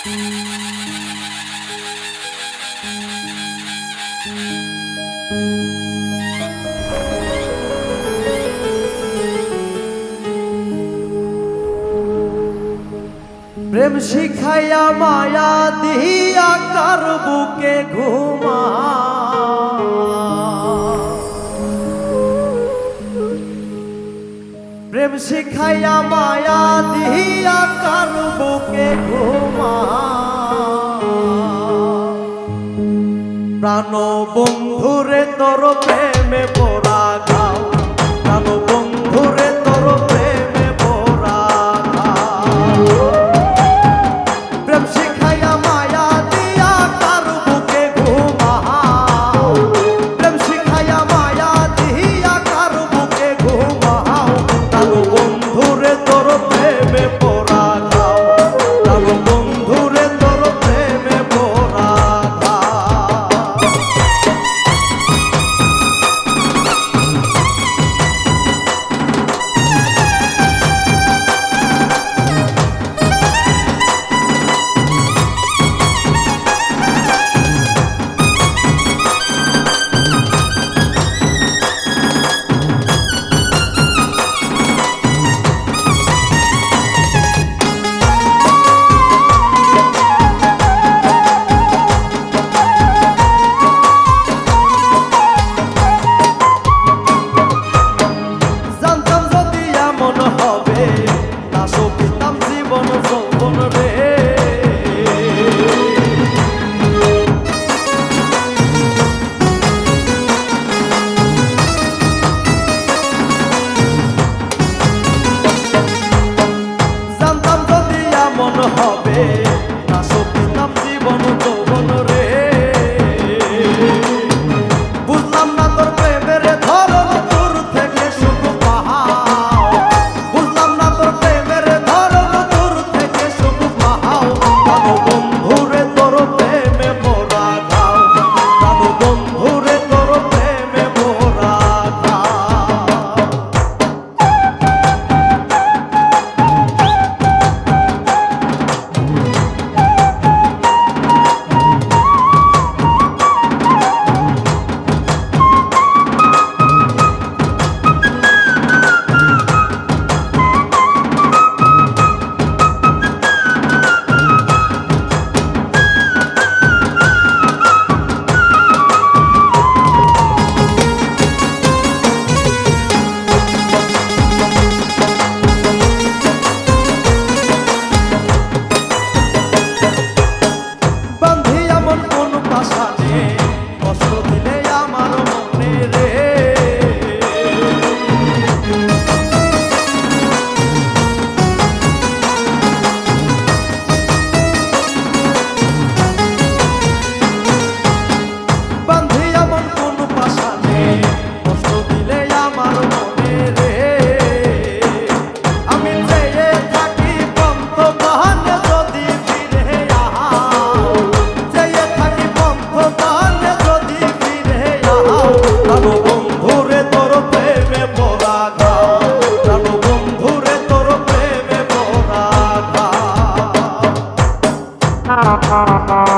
প্রেম শিখাইয়া মায়া দিয়া কার বুকে ঘুমা, প্রেম শিখাইয়া মায়া দিয়া কার বুকে ঘুমা। প্রাণ বন্ধুরে তোর প্রেমে পড়া গাও, প্রাণ বন্ধুরে তোর প্রেমে পড়া গাও। প্রেম শিখাইয়া মায়া দিয়া কার বুকে ঘুমাও, প্রেম শিখাইয়া মায়া দিয়া কার বুকে ঘুমাও। প্রাণ বন্ধুরে তোর প্রেমে পড়া গাও, প্রাণ বন্ধুরে তোর প্রেমে পড়া গাও। হবে না সপিতাম জীবন যৌবন রে। বুঝলাম না তোর প্রেমের ধরন, দূর থেকে সুখ পাহাও। বুঝলাম না তোর প্রেমের ধরন, দূর থেকে সুখ পাহাও। প্রাণ বন্ধুরে তোর প্রেমে মোরা খাও, প্রাণ বন্ধুরে তোর প্রেমে মোরা খাও। কষ্ট দিলে আমার মনে রে, বান্ধি এমন কোন পাশানে, কষ্ট দিলে আমার মনে রে। আমি চেয়ে থাকি বন্ধ বাহানে যদি ফিরে আহাও, চেয়ে থাকি বন্ধ বাহানে যদি ফিরে আহাও। প্রাণ বন্ধুরে তোর প্রেমে পড়া গাও, প্রাণ বন্ধুরে তোর প্রেমে পড়া গাও।